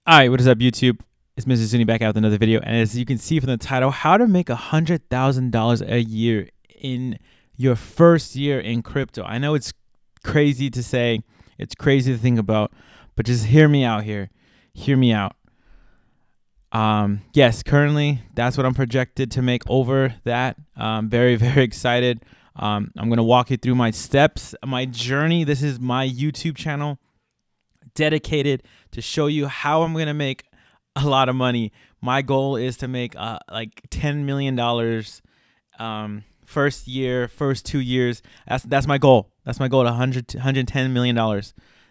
All right, what is up, YouTube? It's Mr. Zuni back out with another video, and as you can see from the title, how to make $100,000 a year in your first year in crypto. I know it's crazy to say, it's crazy to think about, but just hear me out here. Hear me out. Yes, currently that's what I'm projected to make over that. Very, very excited. I'm gonna walk you through my steps, my journey. This is my YouTube channel dedicated to show you how I'm gonna make a lot of money. My goal is to make like $10 million first year, first 2 years. That's my goal. That's my goal. $110 million.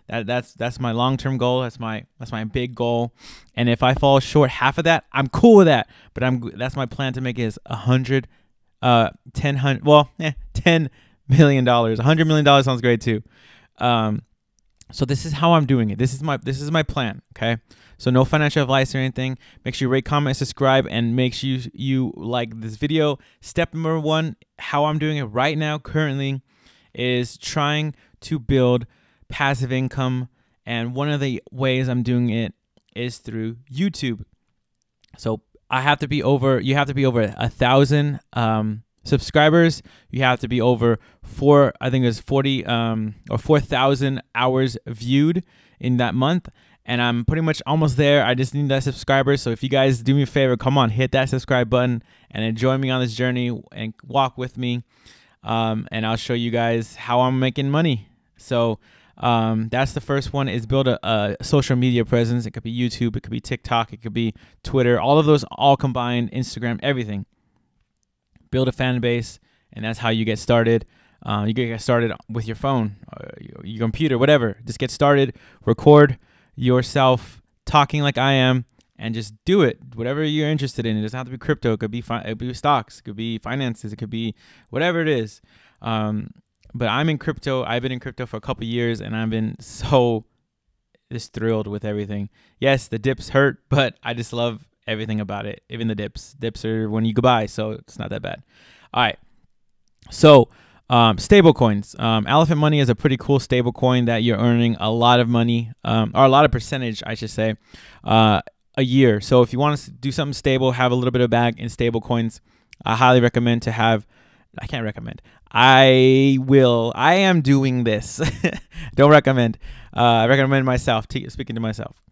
That's my long-term goal. That's my big goal. And if I fall short half of that, I'm cool with that. But that's my plan to make it is $10 million. $100 million sounds great too. So this is how I'm doing it. This is my plan. Okay. So no financial advice or anything. Make sure you rate, comment, subscribe, and make sure you like this video. Step number 1, how I'm doing it right now currently, is trying to build passive income. And one of the ways I'm doing it is through YouTube. So you have to be over 1,000 subscribers. You have to be over 4,000 hours viewed in that month. And I'm pretty much almost there. I just need that subscriber. So if you guys do me a favor, come on, hit that subscribe button and join me on this journey and walk with me. And I'll show you guys how I'm making money. So that's the first one, is build a social media presence. It could be YouTube, it could be TikTok, it could be Twitter, all of those all combined, Instagram, everything. Build a fan base, and that's how you get started. You get started with your phone, your computer, whatever. Just get started, record yourself talking like I am, and just do it. Whatever you're interested in. It doesn't have to be crypto. It could be stocks. It could be finances. It could be whatever it is. But I'm in crypto. I've been in crypto for a couple years, and I've been so just thrilled with everything. Yes, the dips hurt, but I just love everything about it. Even the dips. Dips are when you go buy, so it's not that bad. All right. So stable coins. Elephant Money is a pretty cool stable coin that you're earning a lot of money, or a lot of percentage, I should say, a year. So if you want to do something stable, have a little bit of bag in stable coins, I highly recommend to have. I can't recommend. I am doing this. Don't recommend. I recommend myself, speaking to myself.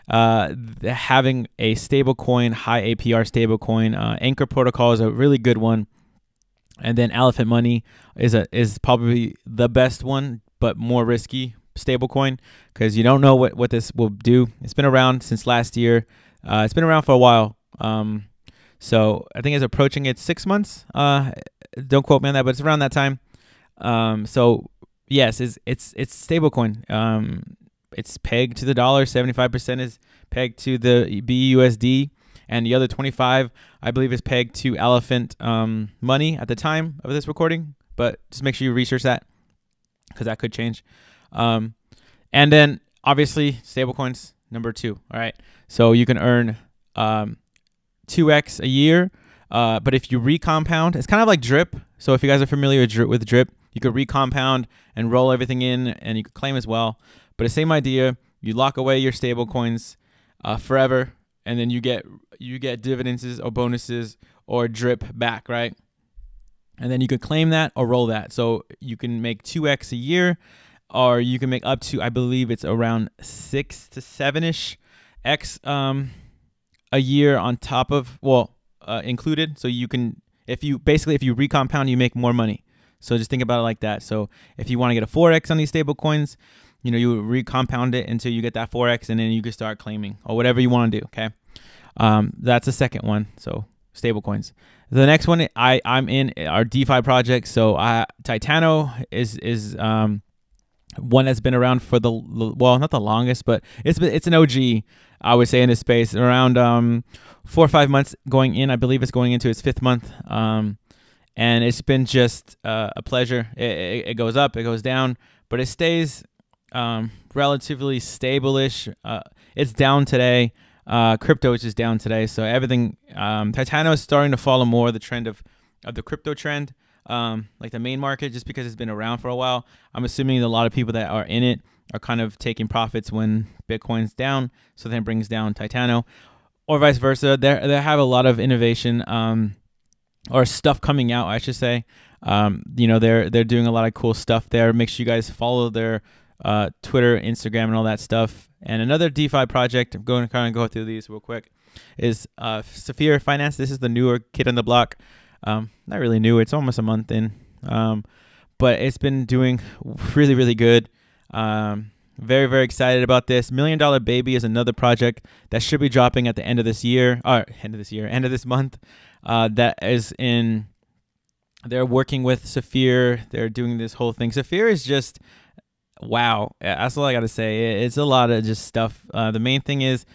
Having a stable coin, high APR stable coin. Anchor Protocol is a really good one. And then Elephant Money is probably the best one, but more risky stable coin, because you don't know what this will do. It's been around since last year. It's been around for a while. So I think it's approaching its 6 months. Don't quote me on that, but it's around that time. So yes, it's stable coin. It's pegged to the dollar. 75% is pegged to the BUSD, and the other 25, I believe, is pegged to Elephant Money at the time of this recording. But just make sure you research that, because that could change. And then obviously stablecoins, number 2. All right, so you can earn 2x a year. But if you recompound, it's kind of like drip. So if you guys are familiar with drip, you could recompound and roll everything in, and you could claim as well. But the same idea, you lock away your stable coins forever, and then you get dividends or bonuses or drip back, right? And then you could claim that or roll that. So you can make 2x a year, or you can make up to, I believe it's around 6 to 7-ish x a year on top of, included. So you can, if you recompound, you make more money. So just think about it like that. So if you want to get a 4x on these stable coins, you recompound it until you get that 4x, and then you can start claiming or whatever you want to do. Okay. That's the second one. So stable coins. The next one, I'm in our DeFi project. So Titano is one that's been around for not the longest, but it's an OG, I would say, in this space. Around 4 or 5 months going in. I believe it's going into its 5th month. And it's been just a pleasure. It goes up, it goes down, but it stays relatively stable-ish. It's down today. Crypto is just down today. So everything, Titano is starting to follow more the trend of the crypto trend. like the main market, just because it's been around for a while. I'm assuming a lot of people that are in it are kind of taking profits when Bitcoin's down, so then it brings down Titano, or vice versa. They have a lot of innovation or stuff coming out, I should say. You know, they're doing a lot of cool stuff there. Make sure you guys follow their Twitter, Instagram, and all that stuff. And another DeFi project, I'm going to kind of go through these real quick, is Saphir Finance. This is the newer kid on the block. Not really new. It's almost a month in. But it's been doing really, really good. Very, very excited about this. $1 Million Baby is another project that should be dropping at the end of this year, or end of this month. That is in, they're working with Saphir. They're doing this whole thing. Saphir is just, wow. That's all I got to say. It's a lot of just stuff. The main thing is,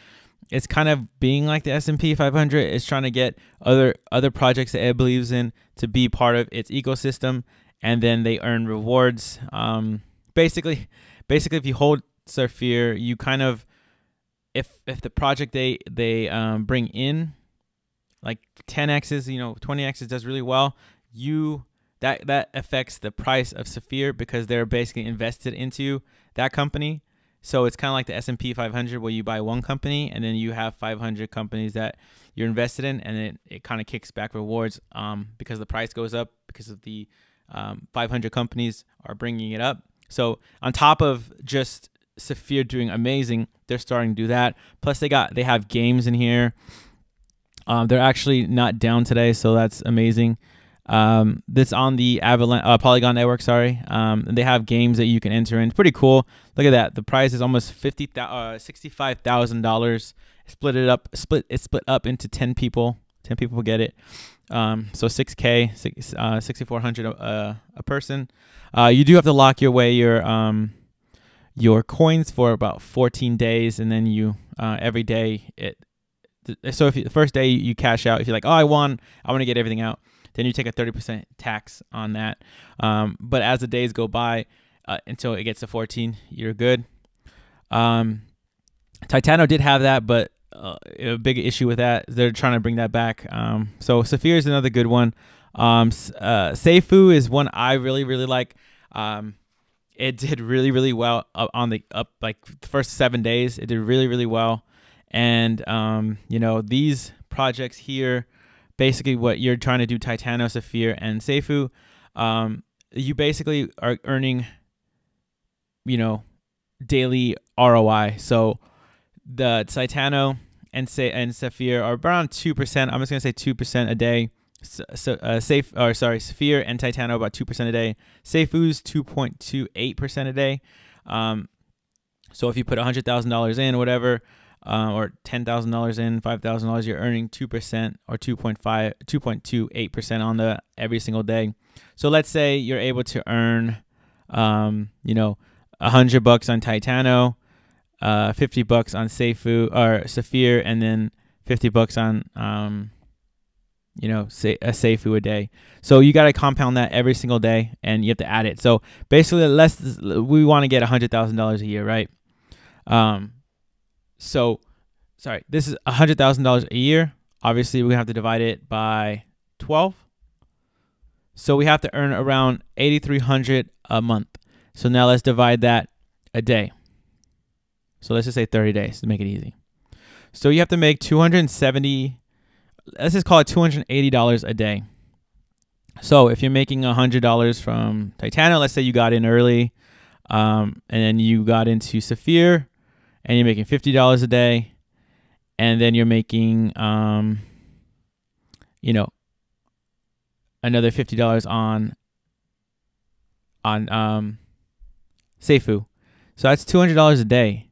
it's kind of being like the S&P 500. It's trying to get other projects that it believes in to be part of its ecosystem, and then they earn rewards. Basically, if you hold Saphir, you kind of, if the project they bring in, like 10x's, 20x's does really well, that affects the price of Saphir, because they're basically invested into that company. So it's kind of like the S&P 500, where you buy one company and then you have 500 companies that you're invested in, and it kind of kicks back rewards because the price goes up, because of the 500 companies are bringing it up. So on top of just Saphir doing amazing, they're starting to do that. Plus they have games in here. They're actually not down today, so that's amazing. That's on the Polygon network, sorry. And they have games that you can enter in. It's pretty cool. Look at that. The price is almost $65,000. It's split up into 10 people. 10 people get it. So 6K, 6,400 a person. You do have to lock your coins for about 14 days, and then you every day so if the first day you cash out, if you're like, oh, I want to get everything out, then you take a 30% tax on that. But as the days go by, until it gets to 14, you're good. Titano did have that, but a big issue with that, they're trying to bring that back. So Saphir is another good one. Safuu is one I really, really like. It did really, really well like the first 7 days. It did really, really well. And these projects here, basically what you're trying to do, Titano, Saphir, and Safuu, you basically are earning, daily ROI. So the Titano and Saphir are around 2%. I'm just gonna say 2% a day. Saphir and Titano about 2% a day. Safuu's 2.28% a day. So if you put $100,000 in, whatever, or $10,000 in, $5,000, you're earning 2% or 2.28% on every single day. So let's say you're able to earn, $100 on Titano, $50 on Safuu or Saphir, and then $50 on say a Safuu a day. So you got to compound that every single day, and you have to add it. So basically, we want to get $100,000 a year, right? So, sorry, this is $100,000 a year. Obviously, we have to divide it by 12. So we have to earn around $8,300 a month. So now let's divide that a day. So let's just say 30 days to make it easy. So you have to make $270. Let's just call it $280 a day. So if you're making $100 from Titano, let's say you got in early, and then you got into Saphir, and you're making $50 a day, and then you're making, another $50 on Safuu. So that's $200 a day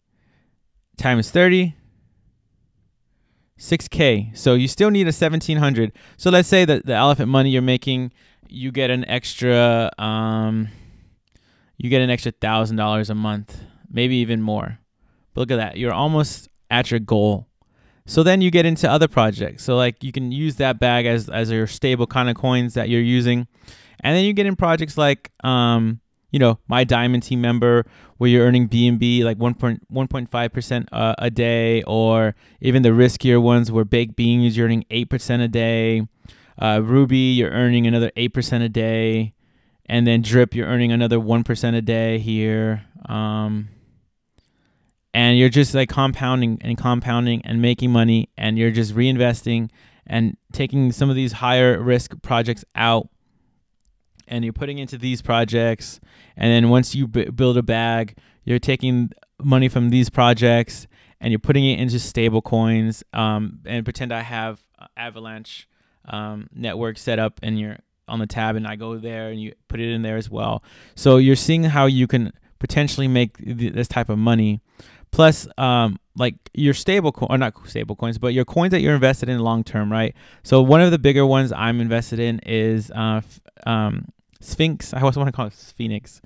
times 30, 6K. So you still need a $1,700. So let's say that the elephant money you're making, you get an extra, $1,000 a month, maybe even more. But look at that. You're almost at your goal. So then you get into other projects. So like you can use that bag as your stable kind of coins that you're using. And then you get in projects like, My Diamond Team Member, where you're earning BNB like 1.5% a day, or even the riskier ones where Baked Beans, you're earning 8% a day. Ruby, you're earning another 8% a day. And then Drip, you're earning another 1% a day here. And you're just like compounding and making money, and you're just reinvesting and taking some of these higher risk projects out, and you're putting into these projects. And then once you build a bag, you're taking money from these projects and you're putting it into stable coins. And pretend I have Avalanche network set up, and you're on the tab, and I go there and you put it in there as well. So you're seeing how you can potentially make this type of money. Plus, like your stable coin, or not stable coins, but your coins that you're invested in long term, right? So one of the bigger ones I'm invested in is Sphinx. I also want to call it Phoenix.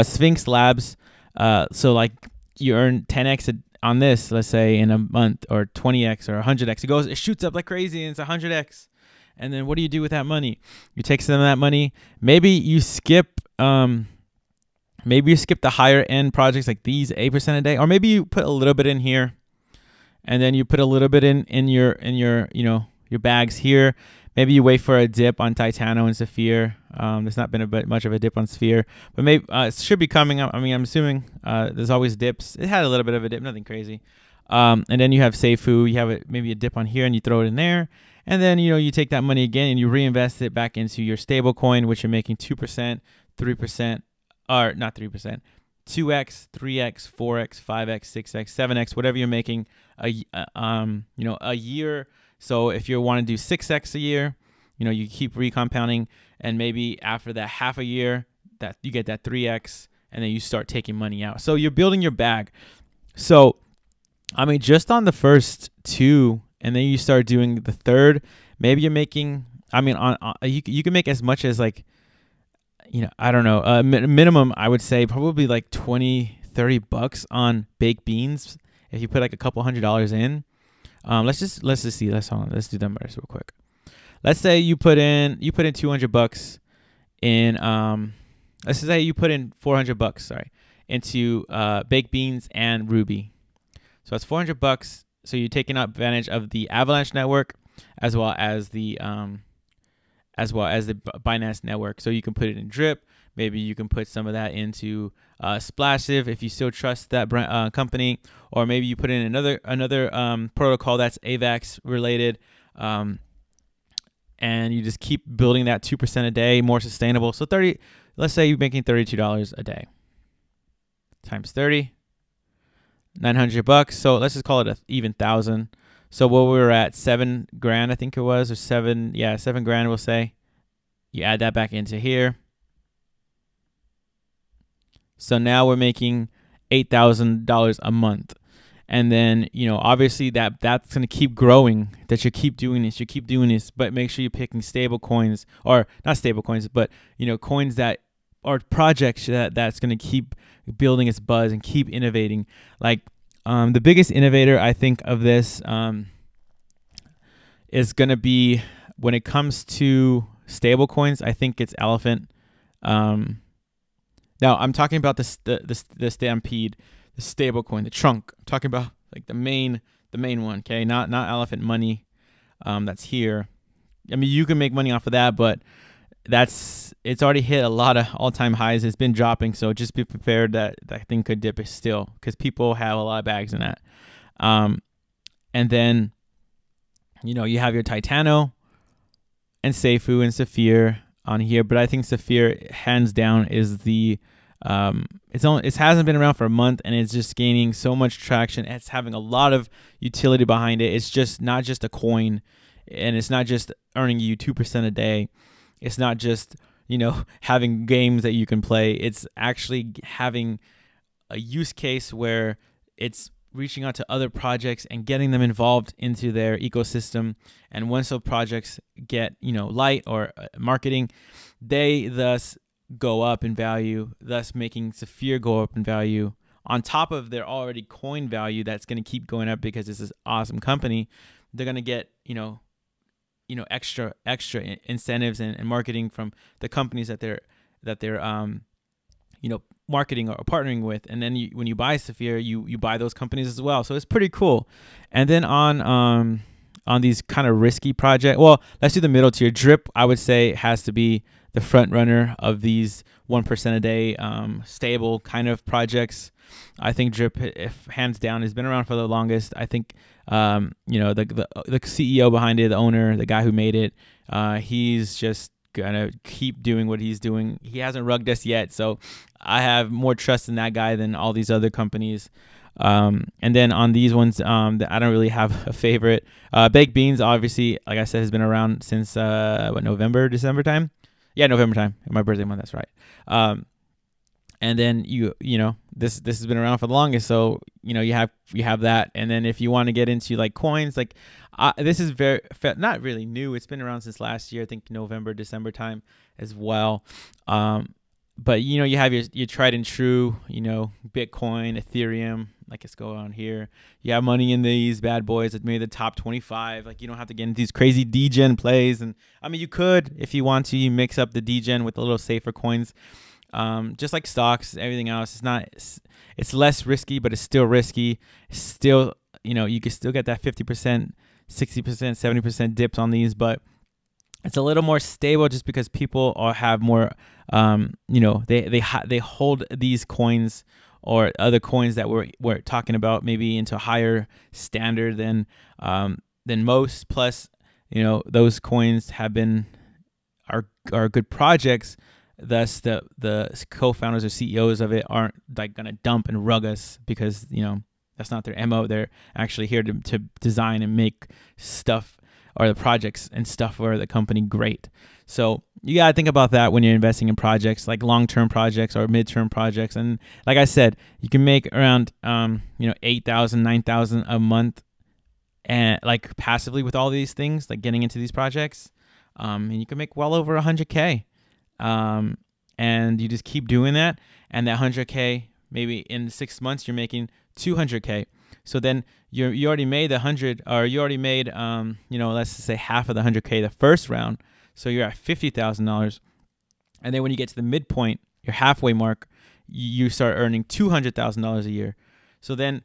Sphinx Labs. So like you earn 10x on this, let's say in a month, or 20x or 100x. It shoots up like crazy, and it's 100x. And then what do you do with that money? You take some of that money. Maybe you skip the higher end projects like these, 8% a day, or maybe you put a little bit in here, and then you put a little bit in your your bags here. Maybe you wait for a dip on Titano and Saphir. There's not been much of a dip on Saphir, but maybe it should be coming up. I mean, I'm assuming there's always dips. It had a little bit of a dip, nothing crazy. And then you have Safuu. You have maybe a dip on here, and you throw it in there. And then, you take that money again and you reinvest it back into your stable coin, which you're making 2%, 3%, or not 3%, 2x, 3x, 4x, 5x, 6x, 7x, whatever you're making a year. So if you want to do 6x a year, you keep recompounding, and maybe after that half a year, that you get that 3x, and then you start taking money out. So you're building your bag. So, I mean, just on the first two, and then you start doing the third, maybe you're making, I mean, you can make as much as like, I don't know, minimum, I would say probably like 20, 30 bucks on baked beans. If you put like a couple $100s in, let's just see, let's do the numbers real quick. Let's say you put in 200 bucks in, let's say you put in 400 bucks, sorry, into baked beans and Ruby. So that's 400 bucks. So you're taking advantage of the Avalanche network as well as the Binance network. So you can put it in Drip. Maybe you can put some of that into Splashiv if you still trust that company, or maybe you put in another protocol that's AVAX related, and you just keep building that 2% a day, more sustainable. So let's say you're making $32 a day times 30. 900 bucks. So let's just call it even 1,000. So what we were at, $7,000, I think it was, or $7,000, we'll say. You add that back into here. So now we're making $8,000 a month. And then, obviously that's going to keep growing, that you keep doing this, but make sure you're picking stable coins, or not stable coins, but, coins that are projects that's going to keep building its buzz and keep innovating. Like the biggest innovator I think of this is going to be, when it comes to stable coins, I think it's Elephant. Now I'm talking about the Stampede, the stable coin, the trunk. I'm talking about like the main one, okay? Not Elephant Money. That's here. I mean, you can make money off of that, but it's already hit a lot of all-time highs. It's been dropping, so just be prepared that thing could dip still, because people have a lot of bags in that. And then, you have your Titano and Safuu and Saphir on here, but I think Saphir hands down is the it hasn't been around for a month, and it's just gaining so much traction. It's having a lot of utility behind it. It's just not just a coin, and it's not just earning you 2% a day. It's not just, having games that you can play. It's actually having a use case where it's reaching out to other projects and getting them involved into their ecosystem. And once those projects get, light or marketing, they thus go up in value, thus making Saphir go up in value on top of their already coin value that's going to keep going up because this is an awesome company. They're going to get, extra incentives and marketing from the companies that they're marketing or partnering with. And then when you buy Saphir, you buy those companies as well. So it's pretty cool. And then on on these kind of risky projects. Well, let's do the middle tier. Drip, I would say, has to be the front runner of these 1% a day stable kind of projects. I think Drip, if hands down, has been around for the longest. I think you know, the CEO behind it, the owner, the guy who made it, he's just gonna keep doing what he's doing. He hasn't rugged us yet, so I have more trust in that guy than all these other companies. And then on these ones, I don't really have a favorite. Baked Beans, obviously, like I said, has been around since November, December time. Yeah, November time. My birthday month. That's right. And then you know, this has been around for the longest, so you know, you have that. And then if you want to get into like coins, like this is not really new. It's been around since last year, I think November, December time as well. But you know, you have your tried and true, you know, Bitcoin, Ethereum, like let's go on here. You have money in these bad boys that made the top 25. Like you don't have to get into these crazy degen plays. And I mean, you could, if you want to, you mix up the degen with a little safer coins. Just like stocks, everything else, it's less risky, but it's still risky. Still, you know, you can still get that 50%, 60%, 70% dips on these, but it's a little more stable just because people have more, you know, they hold these coins or other coins that we're talking about maybe into a higher standard than most. Plus, you know, those coins are good projects. Thus, the co-founders or CEOs of it aren't like gonna dump and rug us because, you know, that's not their MO. They're actually here to design and make stuff or the projects and stuff for the company great. So you gotta think about that when you're investing in projects, like long-term projects or mid-term projects. And like I said, you can make around you know, 8,000, 9,000 a month, and like passively with all these things, like getting into these projects, and you can make well over 100K. And you just keep doing that, and that 100K, maybe in 6 months you're making 200K. So then you already made the 100, or you already made you know, let's say half of the 100K the first round, so you're at $50,000. And then when you get to the midpoint, your halfway mark, you start earning $200,000 a year. So then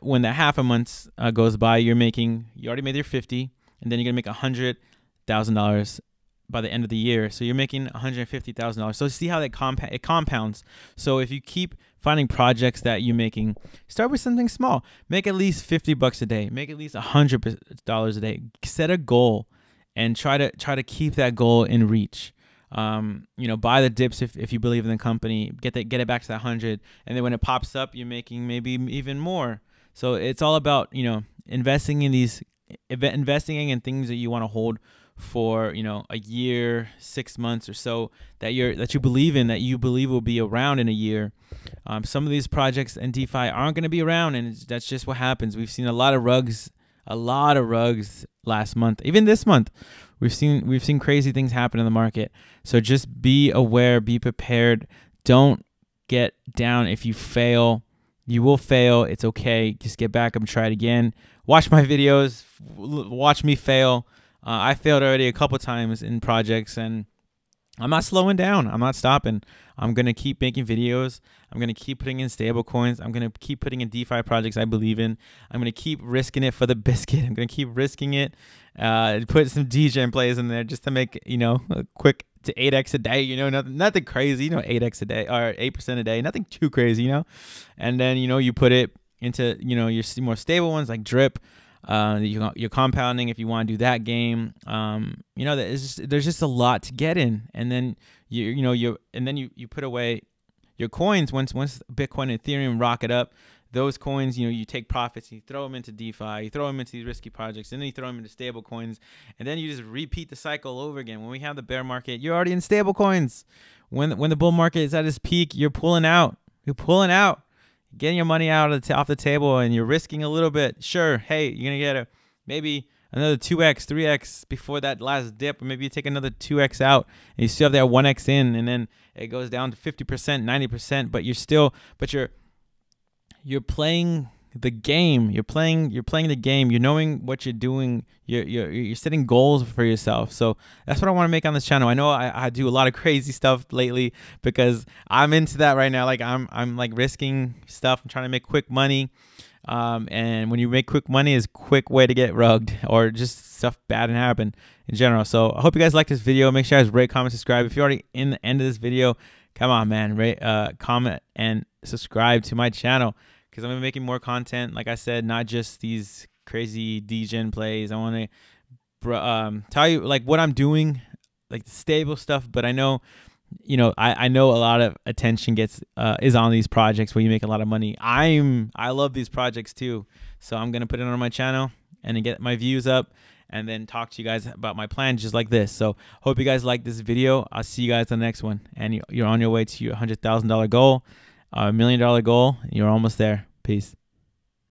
when that half a month goes by, you already made your 50, and then you're gonna make $100,000 by the end of the year. So you're making $150,000. So see how that it compounds. So if you keep finding projects that you're making, start with something small. Make at least $50 a day. Make at least $100 a day. Set a goal and try to keep that goal in reach. You know, buy the dips if you believe in the company. Get it back to that 100, and then when it pops up, you're making maybe even more. So it's all about, you know, investing in things that you want to hold for, you know, a year, 6 months or so, that you believe in, that you believe will be around in a year. Some of these projects in DeFi aren't going to be around, and that's just what happens. We've seen a lot of rugs last month, even this month. We've seen crazy things happen in the market. So just be aware, be prepared. Don't get down. If you fail, you will fail. It's okay. Just get back up and try it again. Watch my videos. Watch me fail. I failed already a couple times in projects, and I'm not slowing down. I'm not stopping. I'm going to keep making videos. I'm going to keep putting in stable coins. I'm going to keep putting in DeFi projects I believe in. I'm going to keep risking it for the biscuit. I'm going to keep risking it. Put some degen plays in there just to make, you know, a quick to 8x a day, you know, nothing crazy, you know, 8x a day or 8% a day, nothing too crazy, you know. And then, you know, you put it into, you know, your more stable ones like Drip. You're compounding if you want to do that game. You know, there's just a lot to get in, and then you put away your coins once Bitcoin and Ethereum rocket up. Those coins, you know, you take profits, you throw them into DeFi, you throw them into these risky projects, and then you throw them into stable coins, and then you just repeat the cycle over again. When we have the bear market, you're already in stable coins. When the bull market is at its peak, you're pulling out. Getting your money out off the table, and you're risking a little bit. Sure, hey, you're gonna get maybe another 2x, 3x before that last dip, or maybe you take another 2x out, and you still have that 1x in, and then it goes down to 50%, 90%. But you're playing the game. You're playing the game. You're knowing what you're doing. You're setting goals for yourself. So that's what I want to make on this channel. I know I do a lot of crazy stuff lately because I'm into that right now. Like I'm like risking stuff. I'm trying to make quick money. And when you make quick money, is a quick way to get rugged or just stuff bad and happen in general. So I hope you guys like this video. Make sure you guys rate, comment, subscribe. If you're already in the end of this video, come on, man, rate, comment, and subscribe to my channel, because I'm gonna be making more content. Like I said, not just these crazy degen plays. I want to tell you like what I'm doing, like the stable stuff. But I know, you know, I know a lot of attention is on these projects where you make a lot of money. I love these projects too, so I'm gonna put it on my channel and then get my views up, and then talk to you guys about my plan just like this. So hope you guys like this video. I'll see you guys in the next one, and you're on your way to your $100,000 goal, $1 million goal. You're almost there. Peace.